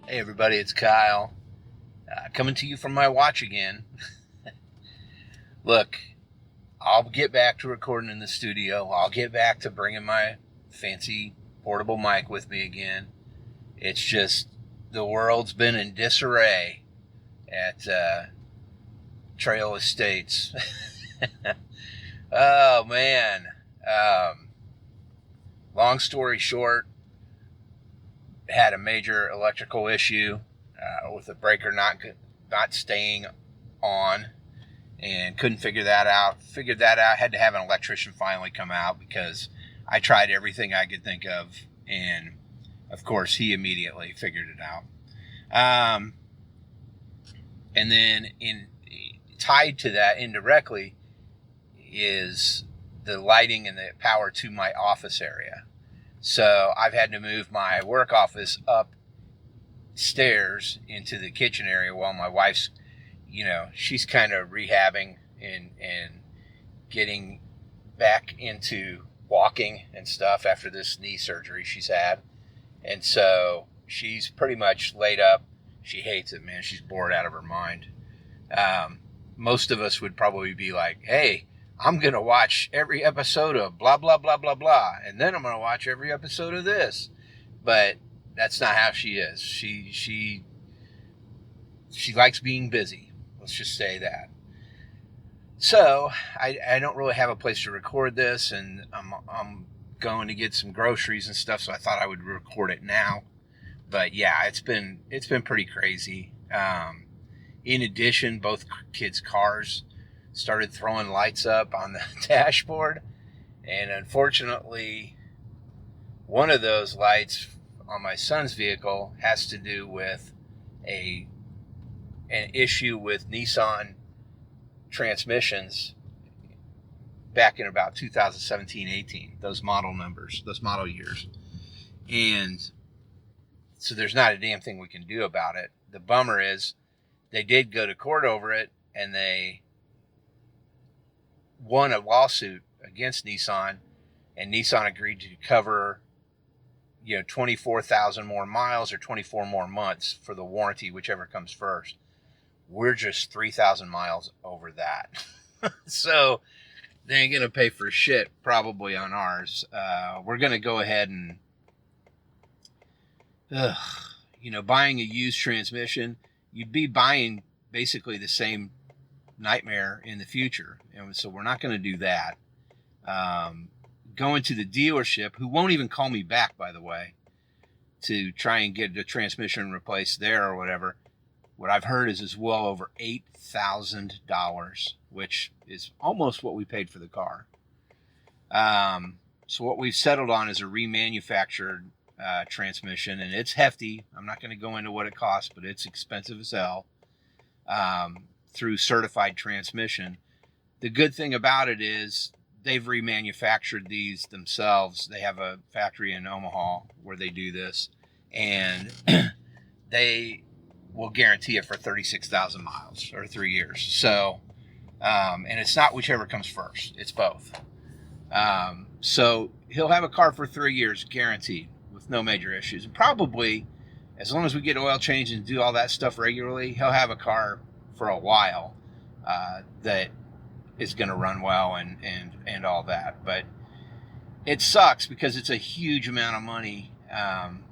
Hey everybody, it's Kyle, coming to you from my watch again. Look, I'll get back to recording in the studio. I'll get back to bringing my fancy portable mic with me again. It's just the world's been in disarray at Trail Estates. Oh man. Long story short, had a major electrical issue with the breaker not staying on, and couldn't figure that out. Figured that out. Had to have an electrician finally come out because I tried everything I could think of, and of course he immediately figured it out. And then tied to that indirectly is the lighting and the power to my office area. So I've had to move my work office upstairs into the kitchen area while my wife's, she's kind of rehabbing and getting back into walking and stuff after this knee surgery she's had. And so she's pretty much laid up. She hates it, man. She's bored out of her mind. Most of us would probably be like, hey, I'm going to watch every episode of blah, blah, blah, blah, blah. And then I'm going to watch every episode of this. But that's not how she is. She likes being busy. Let's just say that. So I don't really have a place to record this, and I'm going to get some groceries and stuff, so I thought I would record it now. But yeah, it's been pretty crazy. In addition, both kids' cars started throwing lights up on the dashboard, and unfortunately one of those lights on my son's vehicle has to do with an issue with Nissan transmissions back in about 2017-18, those model numbers, those model years. And so there's not a damn thing we can do about it. The bummer is they did go to court over it, and they won a lawsuit against Nissan, and Nissan agreed to cover 24,000 more miles or 24 more months for the warranty, whichever comes first. We're just 3,000 miles over that. So they ain't gonna pay for shit probably on ours. We're gonna go ahead and buying a used transmission, you'd be buying basically the same nightmare in the future, and so we're not going to do that. Going to the dealership, who won't even call me back, by the way, to try and get the transmission replaced there or whatever. What I've heard is well over $8,000, which is almost what we paid for the car. So what we've settled on is a remanufactured transmission, and it's hefty. I'm not going to go into what it costs, but it's expensive as hell. Through Certified Transmission. The good thing about it is they've remanufactured these themselves. They have a factory in Omaha where they do this, and they will guarantee it for 36,000 miles or 3 years. So, and it's not whichever comes first. It's both. So he'll have a car for 3 years guaranteed with no major issues. And probably, as long as we get oil changed and do all that stuff regularly, he'll have a car for a while that is going to run well and all that. But it sucks because it's a huge amount of money.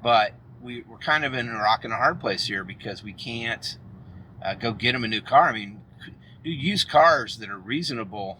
But we're kind of in a rock and a hard place here because we can't go get him a new car. I mean, dude, used cars that are reasonable,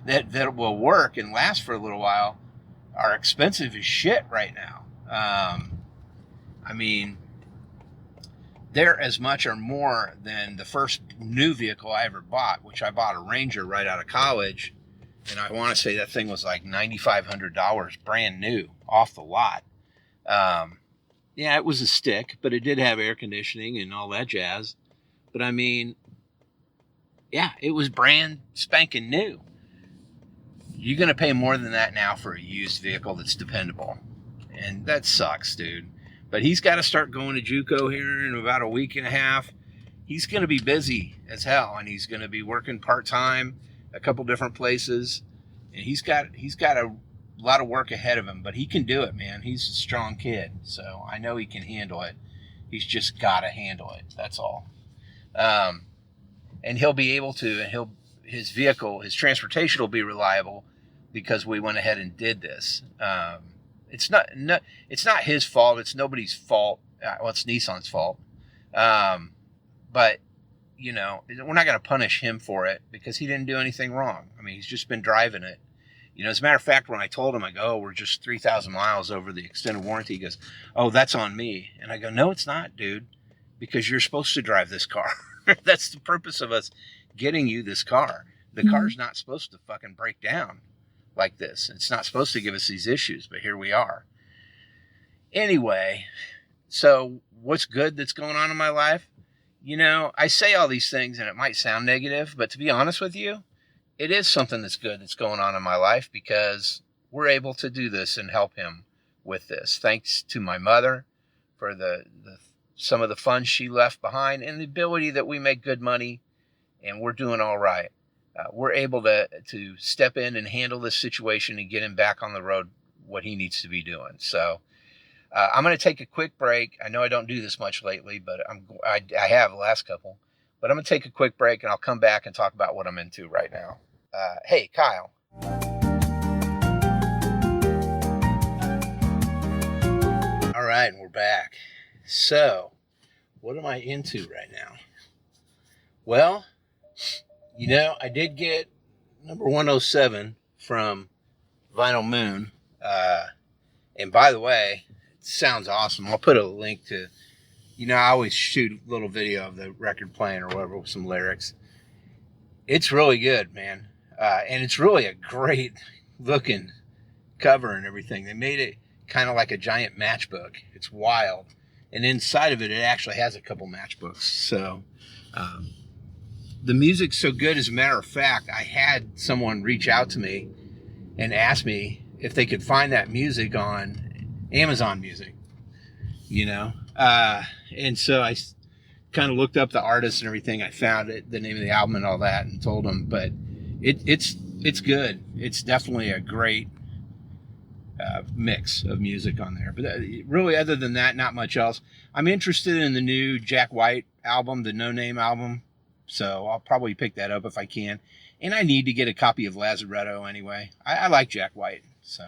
that will work and last for a little while, are expensive as shit right now. I mean, they're as much or more than the first new vehicle I ever bought, which I bought a Ranger right out of college. And I want to say that thing was like $9,500 brand new off the lot. Yeah, it was a stick, but it did have air conditioning and all that jazz. But I mean, yeah, it was brand spanking new. You're going to pay more than that now for a used vehicle that's dependable. And that sucks, dude. But he's got to start going to JUCO here in about a week and a half. He's going to be busy as hell, and he's going to be working part-time a couple different places. And he's got a lot of work ahead of him, but he can do it, man. He's a strong kid, so I know he can handle it. He's just got to handle it. That's all. And he'll be able to, and his vehicle, his transportation will be reliable because we went ahead and did this. It's not his fault. It's nobody's fault. Well, it's Nissan's fault. But you know, we're not going to punish him for it because he didn't do anything wrong. I mean, he's just been driving it. You know, as a matter of fact, when I told him, I go, oh, we're just 3,000 miles over the extended warranty. He goes, oh, that's on me. And I go, no, it's not, dude, because you're supposed to drive this car. That's the purpose of us getting you this car. The car's not supposed to fucking break down like this. It's not supposed to give us these issues, but here we are. Anyway, so what's good that's going on in my life? You know, I say all these things and it might sound negative, but to be honest with you, it is something that's good that's going on in my life because we're able to do this and help him with this. Thanks to my mother for some of the funds she left behind and the ability that we make good money and we're doing all right. We're able to step in and handle this situation and get him back on the road, what he needs to be doing. So I'm going to take a quick break. I know I don't do this much lately, but I have the last couple. But I'm going to take a quick break and I'll come back and talk about what I'm into right now. Hey, Kyle. All right, and we're back. So, what am I into right now? Well, you know, I did get number 107 from Vinyl Moon. And by the way, it sounds awesome. I'll put a link to, you know, I always shoot a little video of the record playing or whatever with some lyrics. It's really good, man. And it's really a great looking cover and everything. They made it kind of like a giant matchbook. It's wild. And inside of it, it actually has a couple matchbooks. So the music's so good. As a matter of fact, I had someone reach out to me and ask me if they could find that music on Amazon Music, you know. And so I kind of looked up the artist and everything. I found it, the name of the album and all that, and told them. But it's good. It's definitely a great mix of music on there. But really, other than that, not much else. I'm interested in the new Jack White album, the No Name album. So I'll probably pick that up if I can. And I need to get a copy of Lazaretto anyway. I like Jack White. So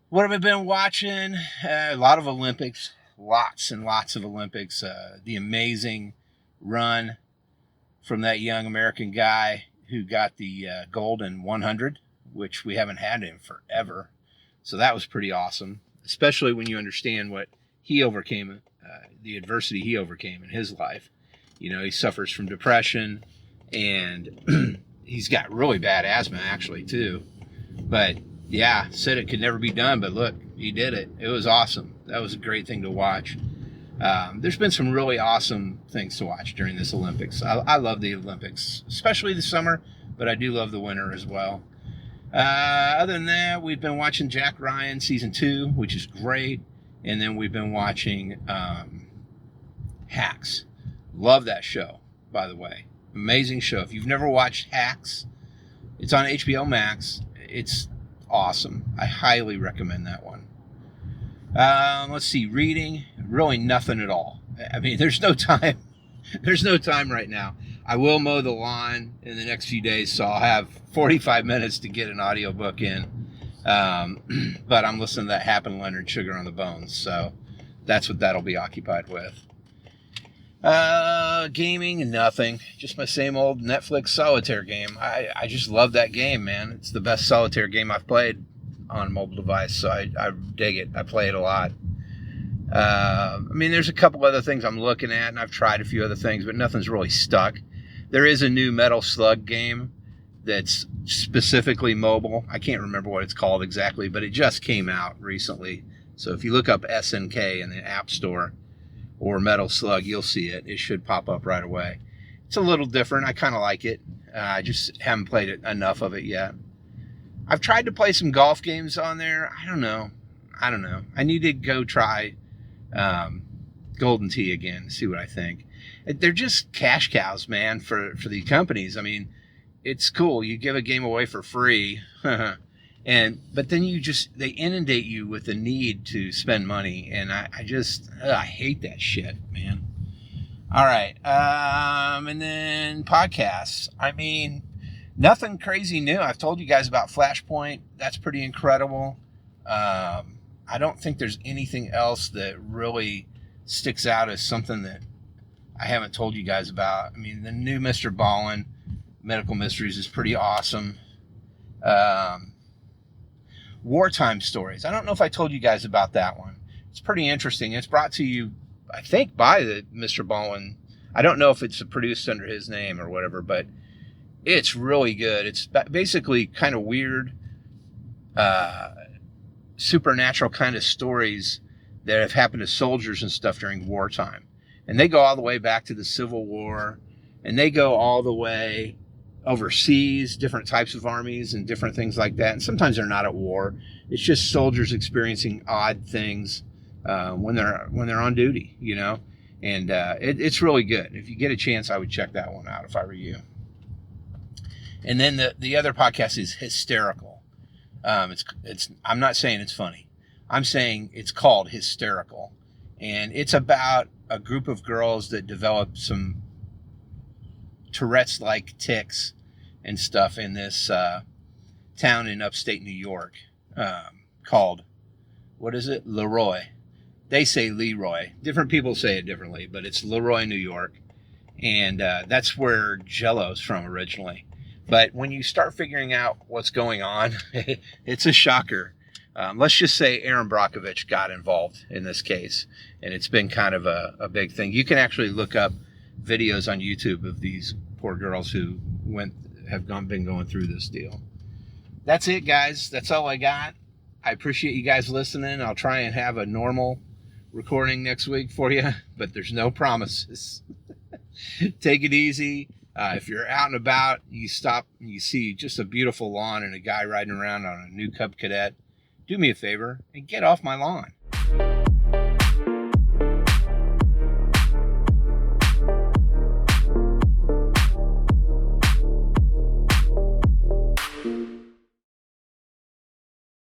what have I been watching? A lot of Olympics. Lots and lots of Olympics. The amazing run from that young American guy who got the gold in 100, which we haven't had in forever. So that was pretty awesome, especially when you understand what he overcame, the adversity he overcame in his life. You know, he suffers from depression and he's got really bad asthma actually too. But yeah, said it could never be done, but look, he did it. It was awesome. That was a great thing to watch. There's been some really awesome things to watch during this Olympics. I love the Olympics, especially the summer, but I do love the winter as well. Other than that, we've been watching Jack Ryan season 2, which is great. And then we've been watching Hacks. Love that show, by the way. Amazing show. If you've never watched Hacks, it's on HBO Max. It's awesome. I highly recommend that one. Let's see, reading, really nothing at all. I mean, there's no time. There's no time right now. I will mow the lawn in the next few days, so I'll have 45 minutes to get an audiobook in. But I'm listening to that Happen Leonard, Sugar on the Bones, so that's what that'll be occupied with. Gaming, nothing. Just my same old Netflix solitaire game. I just love that game, man. It's the best solitaire game I've played on a mobile device, so I dig it. I play it a lot. I mean, there's a couple other things I'm looking at, and I've tried a few other things, but nothing's really stuck. There is a new Metal Slug game that's specifically mobile. I can't remember what it's called exactly, but it just came out recently. So if you look up SNK in the App Store or Metal Slug, you'll see it. It should pop up right away. It's a little different. I kind of like it. I just haven't played it enough of it yet. I've tried to play some golf games on there. I don't know. I need to go try Golden Tee again, see what I think. They're just cash cows, man, for the companies. I mean, it's cool. You give a game away for free, and But then they inundate you with the need to spend money, and I hate that shit, man. All right, and then podcasts. I mean, nothing crazy new. I've told you guys about Flashpoint. That's pretty incredible. I don't think there's anything else that really sticks out as something that I haven't told you guys about. I mean, the new Mr. Ballin, Medical Mysteries, is pretty awesome. Wartime Stories. I don't know if I told you guys about that one. It's pretty interesting. It's brought to you, I think, by the Mr. Ballin. I don't know if it's produced under his name or whatever, but it's really good. It's basically kind of weird, supernatural kind of stories that have happened to soldiers and stuff during wartime. And they go all the way back to the Civil War, and they go all the way overseas, different types of armies and different things like that. And sometimes they're not at war. It's just soldiers experiencing odd things when they're on duty, you know. And it's really good. If you get a chance, I would check that one out if I were you. And then the other podcast is Hysterical. I'm not saying it's funny. I'm saying it's called Hysterical. And it's about a group of girls that develop some Tourette's-like tics and stuff in this town in upstate New York called, what is it? Leroy. They say Leroy. Different people say it differently, but it's Leroy, New York. And that's where Jell-O's from originally. But when you start figuring out what's going on, it's a shocker. Let's just say Aaron Brockovich got involved in this case, and it's been kind of a big thing. You can actually look up videos on YouTube of these poor girls who been going through this deal. That's it, guys. That's all I got. I appreciate you guys listening. I'll try and have a normal recording next week for you, but there's no promises. Take it easy. If you're out and about, you stop and you see just a beautiful lawn and a guy riding around on a new Cub Cadet, do me a favor and get off my lawn.